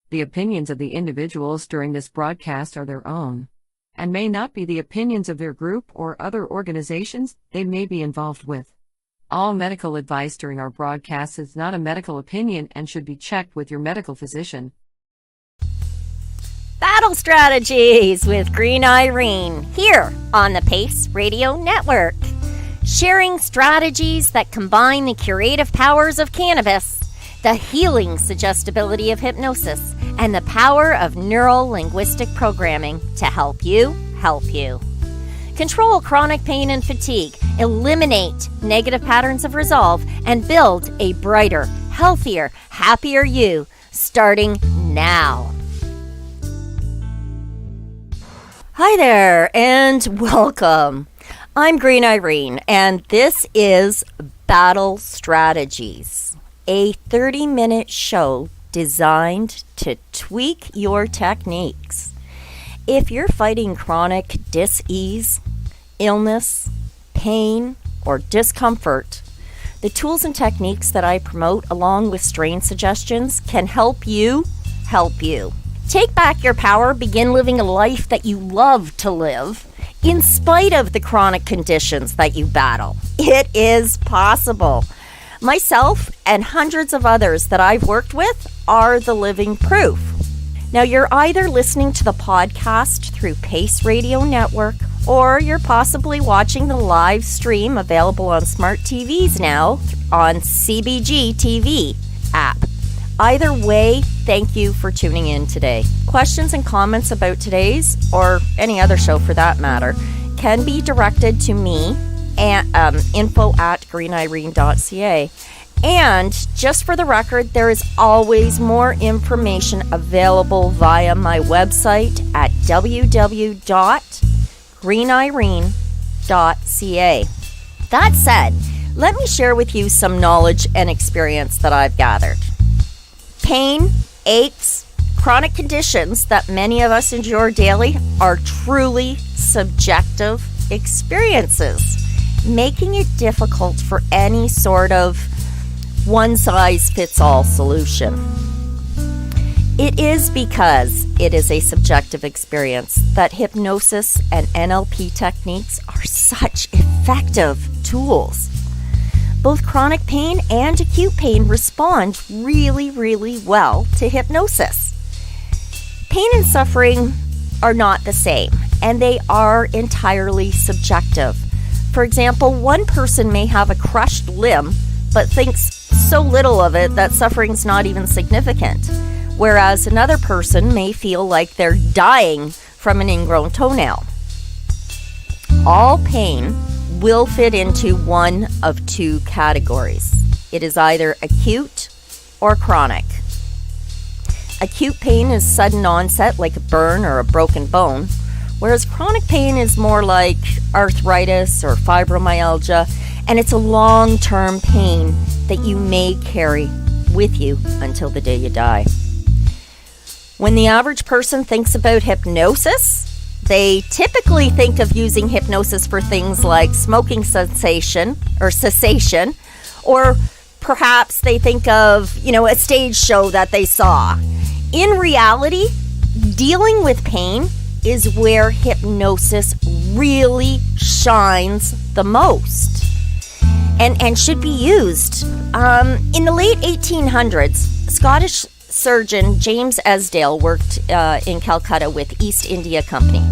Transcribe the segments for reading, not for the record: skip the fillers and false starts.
The opinions of the individuals during this broadcast are their own, and may not be the opinions of their group or other organizations they may be involved with. All medical advice during our broadcast is not a medical opinion and should be checked with your medical physician. Battle Strategies with Green Irene, here on the PACE Radio Network. Sharing strategies that combine the curative powers of cannabis, the healing suggestibility of hypnosis, and the power of neuro-linguistic programming to help you help you. Control chronic pain and fatigue, eliminate negative patterns of resolve, and build a brighter, healthier, happier you, starting now. Hi there, and welcome. I'm Green Irene, and this is Battle Strategies, a 30-minute show designed to tweak your techniques. If you're fighting chronic dis-ease, illness, pain, or discomfort, the tools and techniques that I promote along with strain suggestions can help you help you. Take back your power, begin living a life that you love to live, in spite of the chronic conditions that you battle. It is possible. Myself and hundreds of others that I've worked with are the living proof. Now, you're either listening to the podcast through PACE Radio Network, or you're possibly watching the live stream available on smart TVs now on CBG TV app. Either way, thank you for tuning in today. Questions and comments about today's, or any other show for that matter, can be directed to me at info@greenirene.ca. And just for the record, there is always more information available via my website at www.greenirene.ca. That said, let me share with you some knowledge and experience that I've gathered. Pain, aches, chronic conditions that many of us endure daily are truly subjective experiences, making it difficult for any sort of one-size-fits-all solution. It is because it is a subjective experience that hypnosis and NLP techniques are such effective tools. Both chronic pain and acute pain respond really, really well to hypnosis. Pain and suffering are not the same, and they are entirely subjective. For example, one person may have a crushed limb, but thinks so little of it that suffering's not even significant, whereas another person may feel like they're dying from an ingrown toenail. All pain will fit into one of two categories. It is either acute or chronic. Acute pain is sudden onset, like a burn or a broken bone, whereas chronic pain is more like arthritis or fibromyalgia, and it's a long-term pain that you may carry with you until the day you die. When the average person thinks about hypnosis, they typically think of using hypnosis for things like smoking cessation, or perhaps they think of, a stage show that they saw. In reality, dealing with pain is where hypnosis really shines the most and should be used. In the late 1800s, Scottish surgeon James Esdale worked in Calcutta with East India Company.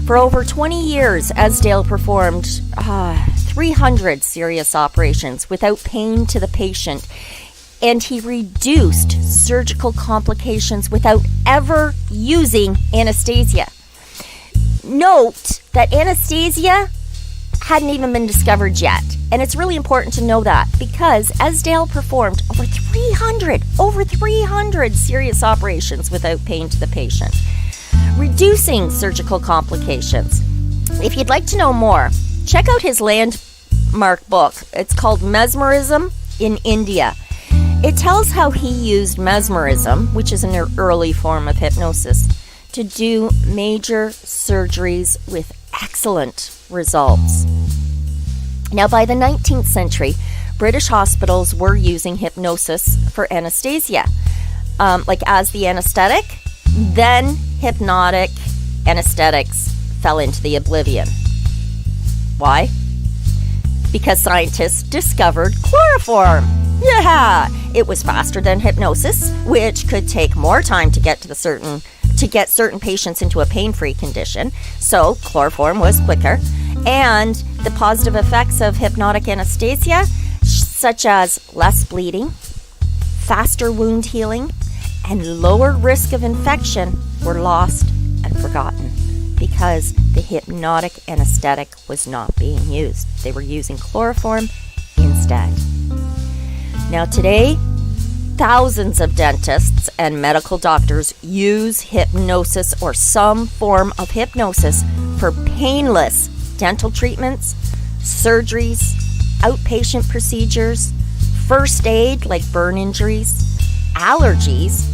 For over 20 years, Esdale performed 300 serious operations without pain to the patient, and he reduced surgical complications without ever using anesthesia. Note that anesthesia hadn't even been discovered yet, and it's really important to know that because Esdale performed over 300 serious operations without pain to the patient, reducing surgical complications. If you'd like to know more, check out his landmark book. It's called Mesmerism in India. It tells how he used mesmerism, which is an early form of hypnosis, to do major surgeries with excellent results. Now, by the 19th century, British hospitals were using hypnosis for anesthesia. like as the anesthetic, then hypnotic anesthetics fell into the oblivion. Why? Because scientists discovered chloroform. Yeah, it was faster than hypnosis, which could take more time to get certain patients into a pain-free condition. So chloroform was quicker, and the positive effects of hypnotic anesthesia, such as less bleeding, faster wound healing, and lower risk of infection, were lost and forgotten because the hypnotic anesthetic was not being used. They were using chloroform instead. Now today, thousands of dentists and medical doctors use hypnosis or some form of hypnosis for painless dental treatments, surgeries, outpatient procedures, first aid like burn injuries, allergies,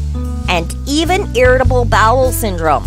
and even irritable bowel syndrome.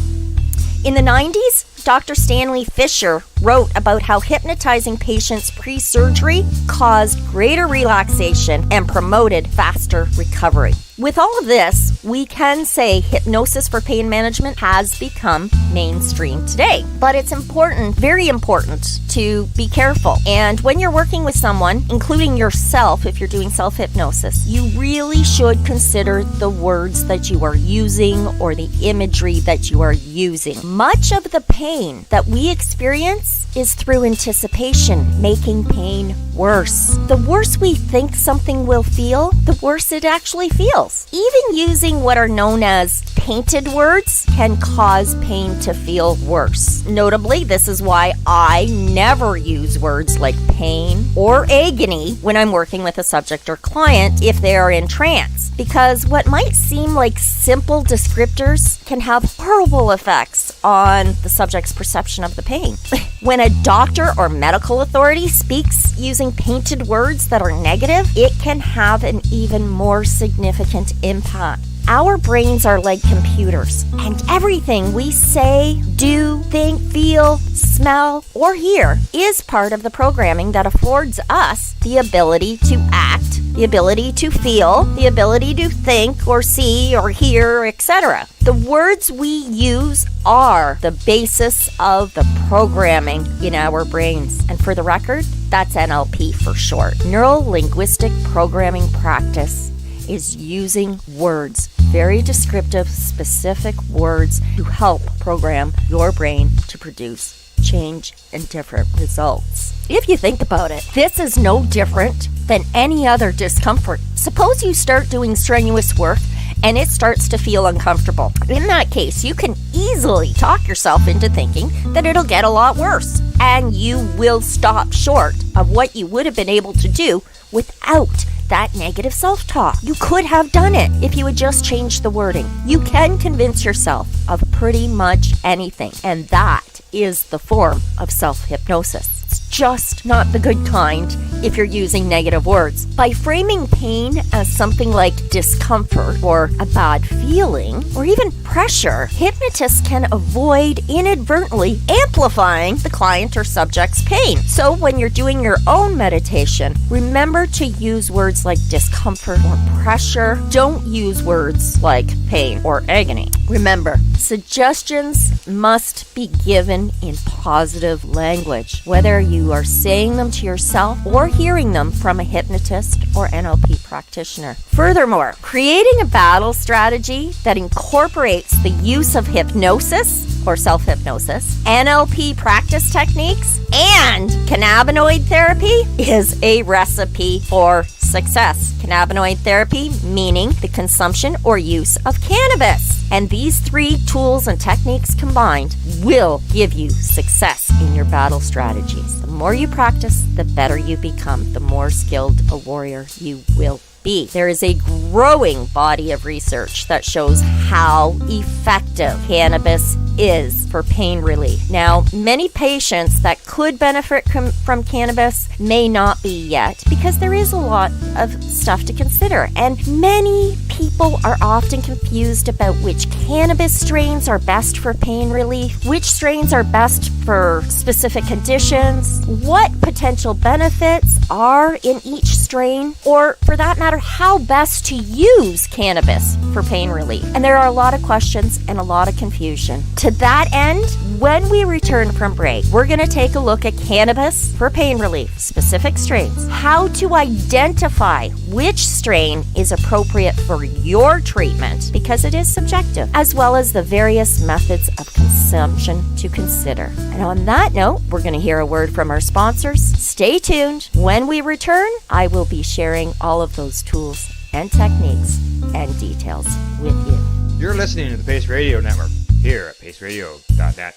In the 90s, Dr. Stanley Fisher wrote about how hypnotizing patients pre-surgery caused greater relaxation and promoted faster recovery. With all of this, we can say hypnosis for pain management has become mainstream today. But it's important, very important, to be careful. And when you're working with someone, including yourself, if you're doing self-hypnosis, you really should consider the words that you are using or the imagery that you are using. Much of the pain that we experience is through anticipation, making pain worse. The worse we think something will feel, the worse it actually feels. Even using what are known as painted words can cause pain to feel worse. Notably, this is why I never use words like pain or agony when I'm working with a subject or client if they are in trance, because what might seem like simple descriptors can have horrible effects on the subject's perception of the pain. When a doctor or medical authority speaks using painted words that are negative, it can have an even more significant impact. Our brains are like computers, and everything we say, do, think, feel, smell, or hear is part of the programming that affords us the ability to act, the ability to feel, the ability to think or see or hear, etc. The words we use are the basis of the programming in our brains. And for the record, that's NLP for short. Neuro-linguistic programming practice is using words, very descriptive, specific words to help program your brain to produce change and different results. If you think about it, this is no different than any other discomfort. Suppose you start doing strenuous work and it starts to feel uncomfortable. In that case, you can easily talk yourself into thinking that it'll get a lot worse, and you will stop short of what you would have been able to do without that negative self-talk. You could have done it if you had just changed the wording. You can convince yourself of pretty much anything, and that is the form of self-hypnosis. It's just not the good kind if you're using negative words. By framing pain as something like discomfort or a bad feeling or even pressure, hypnotists can avoid inadvertently amplifying the client or subject's pain. So when you're doing your own meditation, remember to use words like discomfort or pressure. Don't use words like pain or agony. Remember, suggestions must be given in positive language, whether you are saying them to yourself or hearing them from a hypnotist or NLP practitioner. Furthermore, creating a battle strategy that incorporates the use of hypnosis or self-hypnosis, NLP practice techniques, and cannabinoid therapy is a recipe for success. Cannabinoid therapy meaning the consumption or use of cannabis. And these three tools and techniques combined will give you success in your battle strategies. The more you practice, the better you become, the more skilled a warrior you will be. There is a growing body of research that shows how effective cannabis is for pain relief. Now, many patients that could benefit from cannabis may not be yet because there is a lot of stuff to consider. And many people are often confused about which cannabis strains are best for pain relief, which strains are best for specific conditions, what potential benefits are in each strain, or for that matter, how best to use cannabis for pain relief. And there are a lot of questions and a lot of confusion. To that end, when we return from break, we're going to take a look at cannabis for pain relief, specific strains, how to identify which strain is appropriate for your treatment, because it is subjective, as well as the various methods of consumption to consider. And on that note, we're going to hear a word from our sponsors. Stay tuned. When we return, I will be sharing all of those tools and techniques and details with you. You're listening to the Pace Radio Network here at paceradio.net.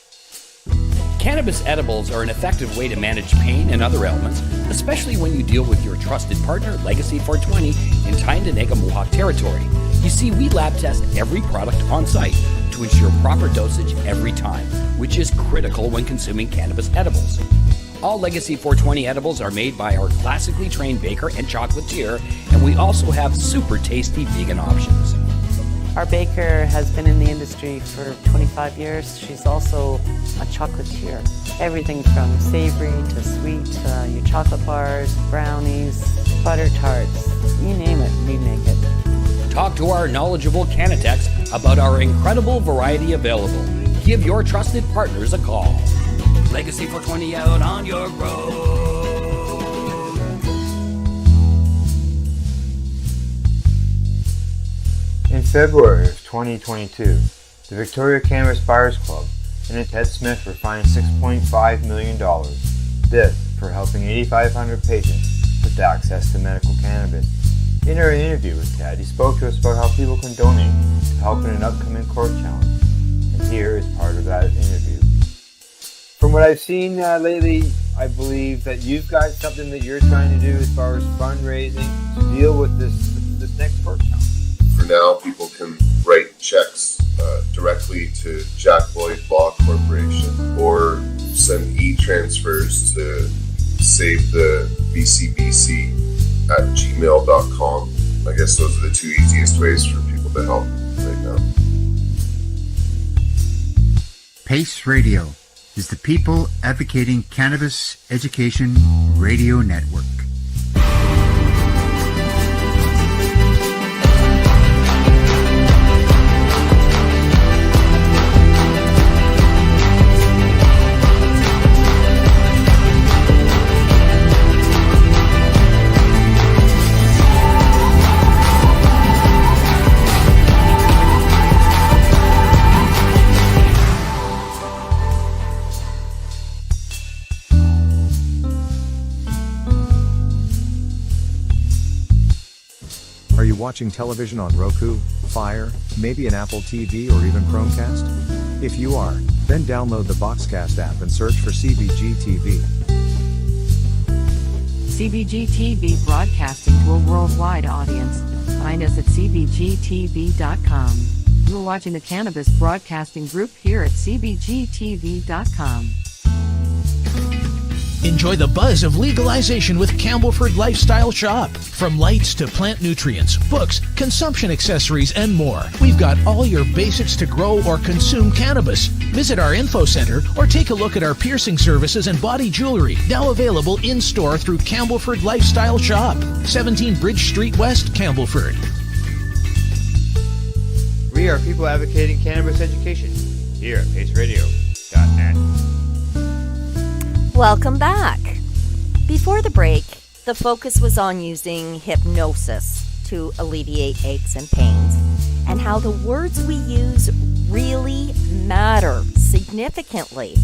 Cannabis edibles are an effective way to manage pain and other ailments, especially when you deal with your trusted partner, Legacy 420, in Tyendinaga Mohawk territory. You see, we lab test every product on site to ensure proper dosage every time, which is critical when consuming cannabis edibles. All Legacy 420 edibles are made by our classically trained baker and chocolatier, and we also have super tasty vegan options. Our baker has been in the industry for 25 years. She's also a chocolatier. Everything from savory to sweet, your chocolate bars, brownies, butter tarts, you name it, we make it. Talk to our knowledgeable Cannatex about our incredible variety available. Give your trusted partners a call. Legacy 420 out on your road. In February of 2022, the Victoria Cannabis Buyers Club and Ted Smith were fined $6.5 million. This for helping 8,500 patients with access to medical cannabis. In our interview with Ted, he spoke to us about how people can donate to help in an upcoming court challenge. And here is part of that interview. From what I've seen lately, I believe that you've got something that you're trying to do as far as fundraising to deal with this next court challenge. For now, people can write checks directly to Jack Boyd Law Corporation or send e-transfers to savethebcbc@gmail.com. I guess those are the two easiest ways for people to help right now. Pace Radio is the People Advocating Cannabis Education Radio Network. Are you watching television on Roku, Fire, maybe an Apple TV or even Chromecast? If you are, then download the Boxcast app and search for CBG TV. CBG TV broadcasting to a worldwide audience. Find us at cbgtv.com. You're watching the Cannabis Broadcasting Group here at cbgtv.com. Enjoy the buzz of legalization with Campbellford Lifestyle Shop. From lights to plant nutrients, books, consumption accessories, and more, we've got all your basics to grow or consume cannabis. Visit our info center or take a look at our piercing services and body jewelry, now available in-store through Campbellford Lifestyle Shop, 17 Bridge Street West, Campbellford. We are people advocating cannabis education here at paceradio.net. Welcome back. Before the break, the focus was on using hypnosis to alleviate aches and pains, and how the words we use really matter significantly.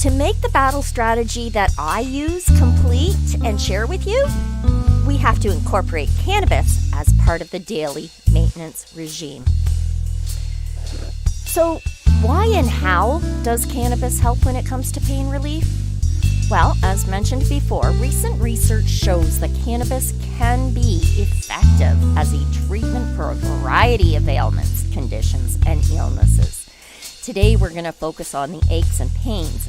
To make the battle strategy that I use complete and share with you, we have to incorporate cannabis as part of the daily maintenance regime. So, why and how does cannabis help when it comes to pain relief? Well, as mentioned before, recent research shows that cannabis can be effective as a treatment for a variety of ailments, conditions, and illnesses. Today, we're going to focus on the aches and pains.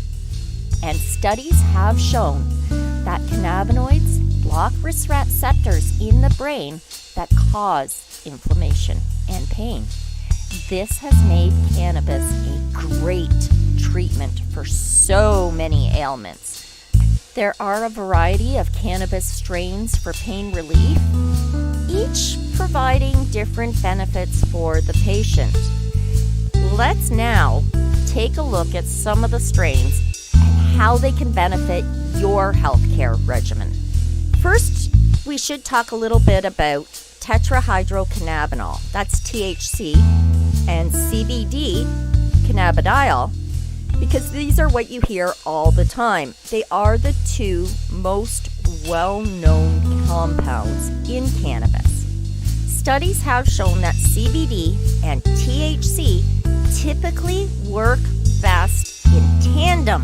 And studies have shown that cannabinoids block receptors in the brain that cause inflammation and pain. This has made cannabis a great treatment for so many ailments. There are a variety of cannabis strains for pain relief, each providing different benefits for the patient. Let's now take a look at some of the strains and how they can benefit your healthcare regimen. First, we should talk a little bit about tetrahydrocannabinol, that's THC, and CBD, cannabidiol, because these are what you hear all the time. They are the two most well-known compounds in cannabis. Studies have shown that CBD and THC typically work best in tandem,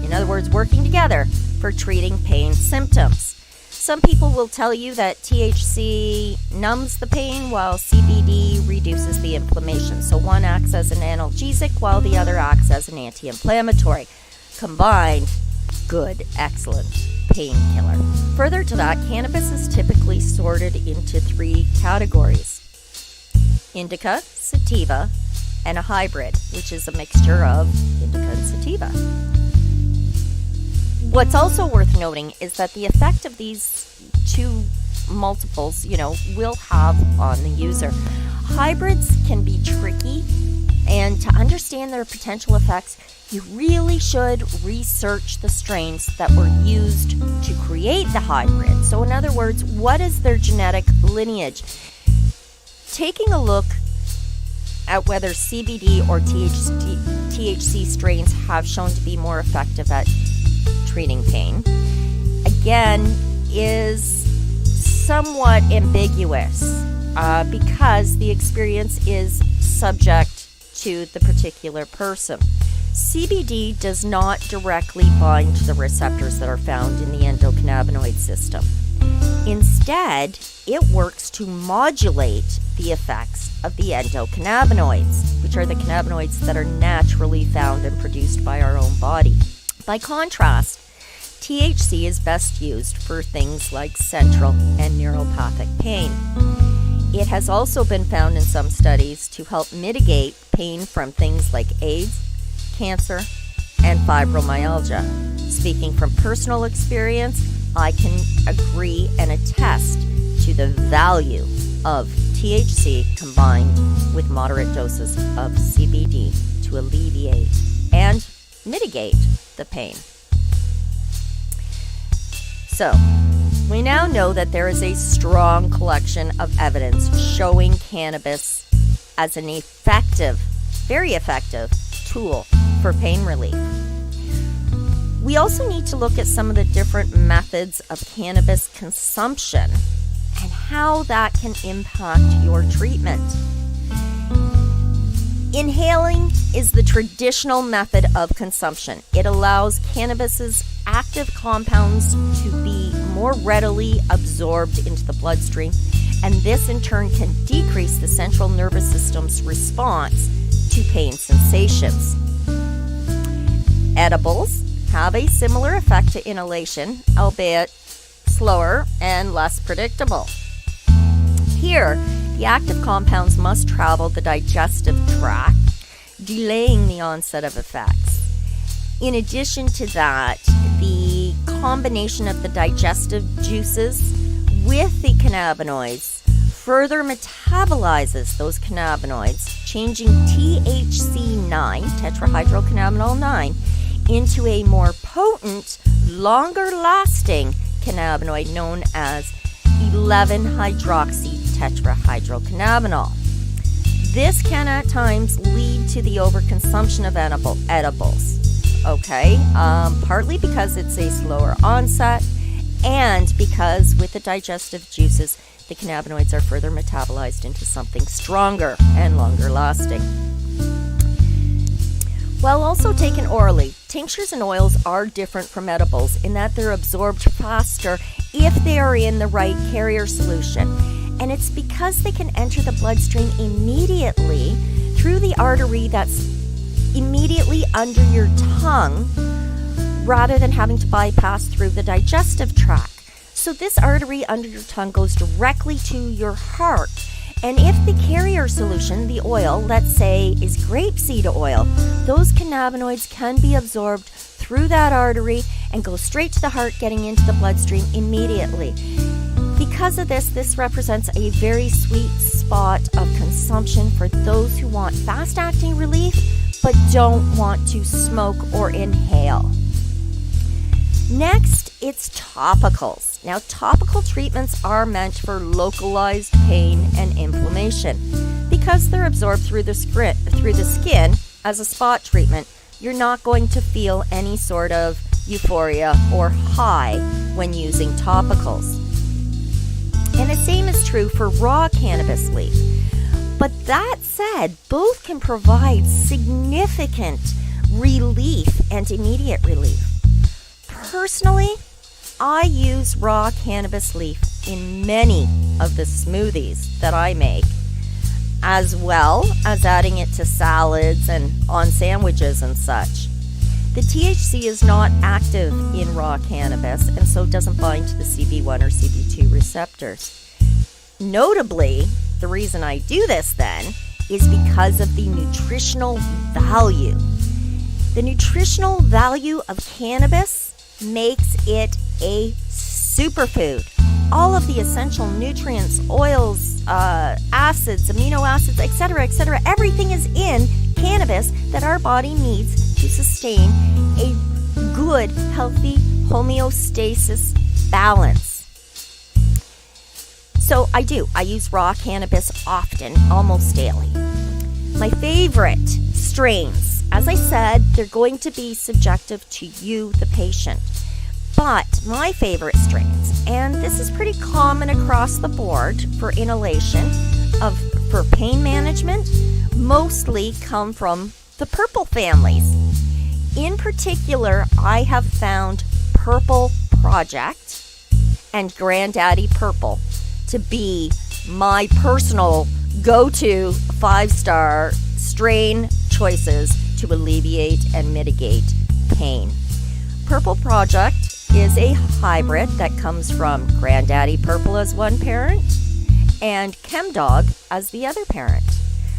in other words, working together for treating pain symptoms. Some people will tell you that THC numbs the pain while CBD reduces the inflammation. So one acts as an analgesic while the other acts as an anti-inflammatory. Combined, good, excellent painkiller. Further to that, cannabis is typically sorted into 3 categories: indica, sativa, and a hybrid, which is a mixture of indica and sativa. What's also worth noting is that the effect of these 2 multiples, will have on the user. Hybrids can be tricky, and to understand their potential effects, you really should research the strains that were used to create the hybrid. So in other words, what is their genetic lineage? Taking a look at whether CBD or THC strains have shown to be more effective at treating pain, again, is somewhat ambiguous because the experience is subject to the particular person. CBD does not directly bind to the receptors that are found in the endocannabinoid system. Instead, it works to modulate the effects of the endocannabinoids, which are the cannabinoids that are naturally found and produced by our own body. By contrast, THC is best used for things like central and neuropathic pain. It has also been found in some studies to help mitigate pain from things like AIDS, cancer, and fibromyalgia. Speaking from personal experience, I can agree and attest to the value of THC combined with moderate doses of CBD to alleviate and mitigate the pain. So, we now know that there is a strong collection of evidence showing cannabis as an effective, very effective tool for pain relief. We also need to look at some of the different methods of cannabis consumption and how that can impact your treatment. Inhaling is the traditional method of consumption. It allows cannabis's active compounds to be more readily absorbed into the bloodstream, and this in turn can decrease the central nervous system's response to pain sensations. Edibles have a similar effect to inhalation, albeit slower and less predictable. Here, the active compounds must travel the digestive tract, delaying the onset of effects. In addition to that, the combination of the digestive juices with the cannabinoids further metabolizes those cannabinoids, changing THC9, tetrahydrocannabinol 9, into a more potent, longer-lasting cannabinoid known as 11-hydroxytetrahydrocannabinol. This can at times lead to the overconsumption of edibles. Partly because it's a slower onset and because with the digestive juices, the cannabinoids are further metabolized into something stronger and longer lasting. While also taken orally, tinctures and oils are different from edibles in that they're absorbed faster if they are in the right carrier solution. And it's because they can enter the bloodstream immediately through the artery that's immediately under your tongue rather than having to bypass through the digestive tract. So this artery under your tongue goes directly to your heart, And if the carrier solution, the oil, let's say, is grapeseed oil, those cannabinoids can be absorbed through that artery and go straight to the heart, getting into the bloodstream immediately. Because of this represents a very sweet spot of consumption for those who want fast-acting relief but don't want to smoke or inhale. Next, it's topicals. Now, topical treatments are meant for localized pain and inflammation. Because they're absorbed through the skin as a spot treatment, you're not going to feel any sort of euphoria or high when using topicals. And the same is true for raw cannabis leaf. But that said, both can provide significant relief and immediate relief. Personally, I use raw cannabis leaf in many of the smoothies that I make, as well as adding it to salads and on sandwiches and such. The THC is not active in raw cannabis and so doesn't bind to the CB1 or CB2 receptors. Notably, the reason I do this then is because of the nutritional value. The nutritional value of cannabis makes it a superfood. All of the essential nutrients, oils, acids, amino acids, etc., everything is in cannabis that our body needs to sustain a good, healthy homeostasis balance. So I use raw cannabis often, almost daily. My favorite strains, as I said, they're going to be subjective to you, the patient. But my favorite strains, and this is pretty common across the board for inhalation, for pain management, mostly come from the purple families. In particular, I have found Purple Project and Granddaddy Purple to be my personal go-to 5-star strain choices to alleviate and mitigate pain. Purple Project is a hybrid that comes from Granddaddy Purple as one parent and ChemDog as the other parent.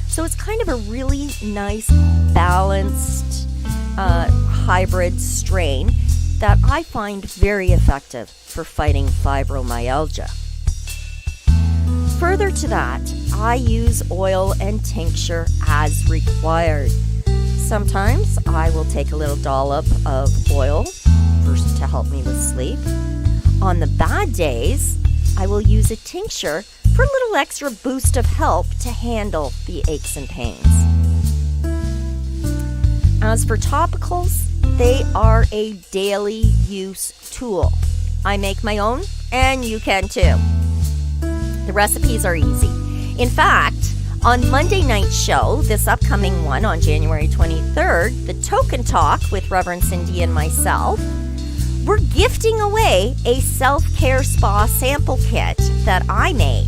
So it's kind of a really nice, balanced hybrid strain that I find very effective for fighting fibromyalgia. Further to that, I use oil and tincture as required. Sometimes I will take a little dollop of oil first to help me with sleep. On the bad days, I will use a tincture for a little extra boost of help to handle the aches and pains. As for topicals, they are a daily use tool. I make my own, and you can too. The recipes are easy. In fact, on Monday night's show, this upcoming one on January 23rd, the Token Talk with Reverend Cindy and myself, we're gifting away a self-care spa sample kit that I made.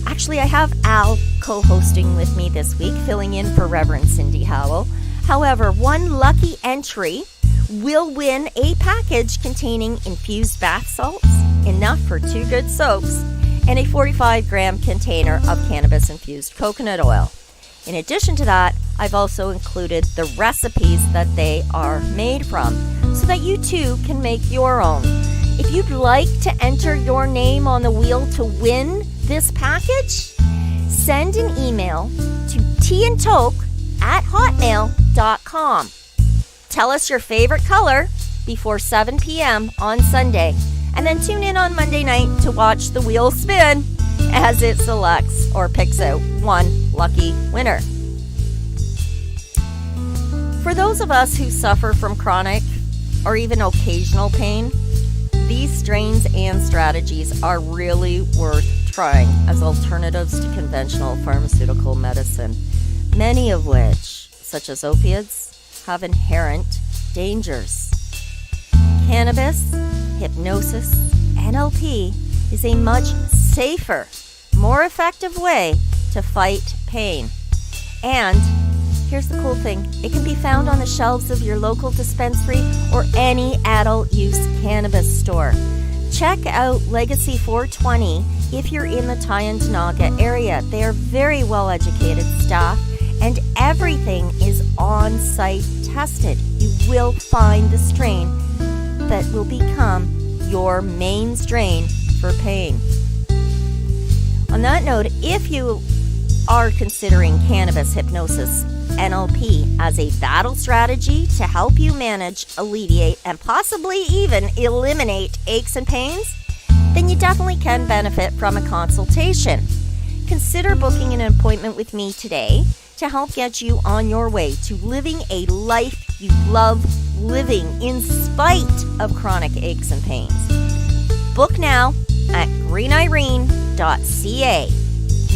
Actually, I have Al co-hosting with me this week, filling in for Reverend Cindy Howell. However, one lucky entry will win a package containing infused bath salts, enough for 2 good soaps, and a 45-gram container of cannabis-infused coconut oil. In addition to that, I've also included the recipes that they are made from, so that you too can make your own. If you'd like to enter your name on the wheel to win this package, send an email to teaandtoke@hotmail.com. Tell us your favorite color before 7 p.m. on Sunday, and then tune in on Monday night to watch the wheel spin as it selects or picks out one lucky winner. For those of us who suffer from chronic or even occasional pain, these strains and strategies are really worth trying as alternatives to conventional pharmaceutical medicine, many of which, such as opiates, have inherent dangers. Cannabis, hypnosis, NLP is a much safer, more effective way to fight pain. And here's the cool thing, it can be found on the shelves of your local dispensary or any adult use cannabis store. check out Legacy 420 if you're in the Tyendinaga area. They are very well educated staff and everything is on-site tested. You will find the strain that will become your main strain for pain. On that note, if you are considering cannabis hypnosis NLP as a battle strategy to help you manage, alleviate, and possibly even eliminate aches and pains, then you definitely can benefit from a consultation. Consider booking an appointment with me today to help get you on your way to living a life you love living in spite of chronic aches and pains. Book now at greenirene.ca.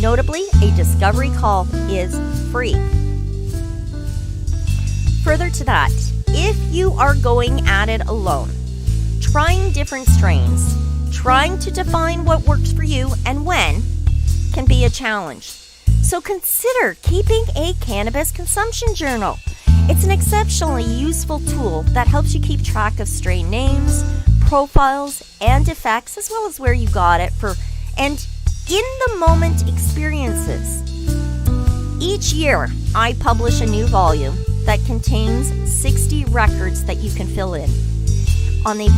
Notably, a discovery call is free. Further to that, if you are going at it alone, trying different strains, trying to define what works for you and when can be a challenge. So consider keeping a cannabis consumption journal. It's an exceptionally useful tool that helps you keep track of strain names, profiles, and effects, as well as where you got it and in-the-moment experiences. Each year, I publish a new volume that contains 60 records that you can fill in. On the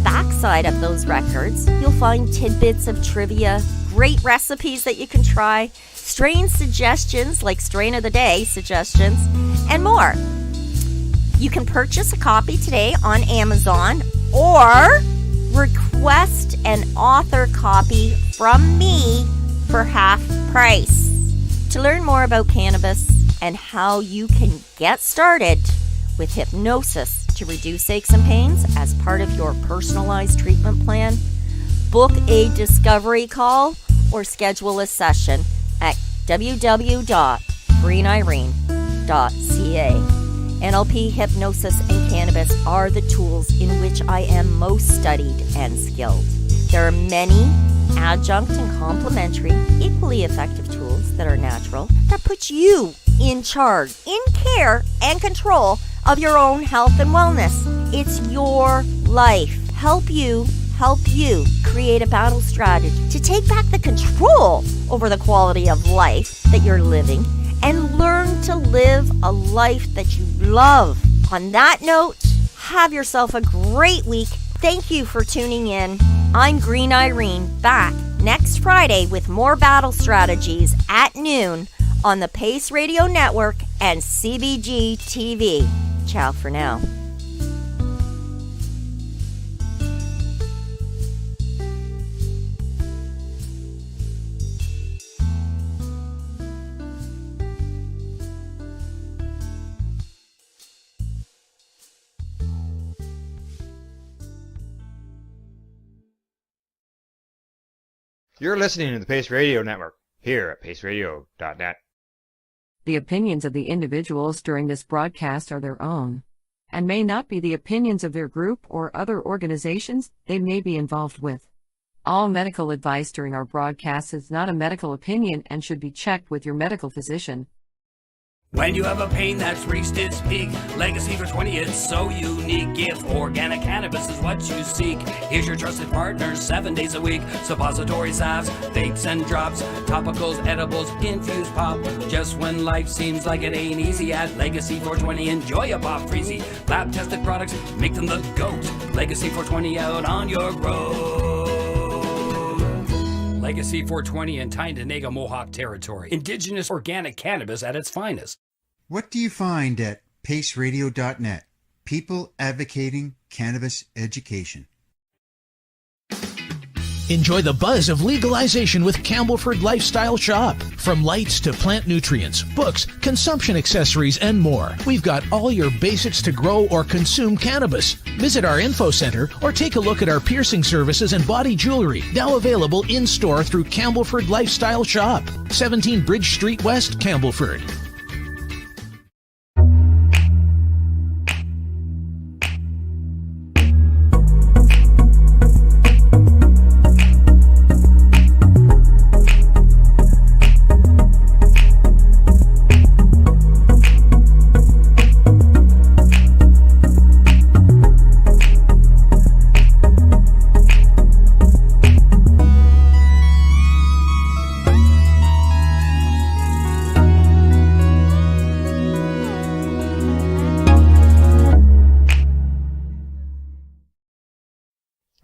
backside of those records, you'll find tidbits of trivia, great recipes that you can try, strain suggestions like strain of the day suggestions, and more. You can purchase a copy today on Amazon or request an author copy from me for half price. To learn more about cannabis and how you can get started with hypnosis to reduce aches and pains as part of your personalized treatment plan, book a discovery call or schedule a session at www.greenirene.ca. NLP, hypnosis, and cannabis are the tools in which I am most studied and skilled. There are many adjunct and complementary, equally effective tools that are natural that put you in charge, in care, and control of your own health and wellness. It's your life. Help you create a battle strategy to take back the control over the quality of life that you're living and learn to live a life that you love. On that note, have yourself a great week. Thank you for tuning in. I'm Green Irene, back next Friday with more battle strategies at noon on the Pace Radio Network and CBG TV. Ciao for now. You're listening to the Pace Radio Network, here at paceradio.net. The opinions of the individuals during this broadcast are their own, and may not be the opinions of their group or other organizations they may be involved with. All medical advice during our broadcast is not a medical opinion and should be checked with your medical physician. When you have a pain that's reached its peak, Legacy for 20, it's so unique. If organic cannabis is what you seek, here's your trusted partner 7 days a week. Suppository salves, vapes and drops, topicals, edibles, infused pop. Just when life seems like it ain't easy, at Legacy 420, enjoy a pop freezy. Lab tested products, make them the GOAT. Legacy 420 out on your road. Legacy 420 in Tyendinaga Mohawk territory. Indigenous organic cannabis at its finest. What do you find at paceradio.net? People advocating cannabis education. Enjoy the buzz of legalization with Campbellford Lifestyle Shop. From lights to plant nutrients, books, consumption accessories, and more, we've got all your basics to grow or consume cannabis. Visit our info center or take a look at our piercing services and body jewelry, now available in-store through Campbellford Lifestyle Shop, 17 Bridge Street West, Campbellford.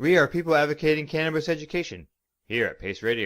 We are people advocating cannabis education here at Pace Radio.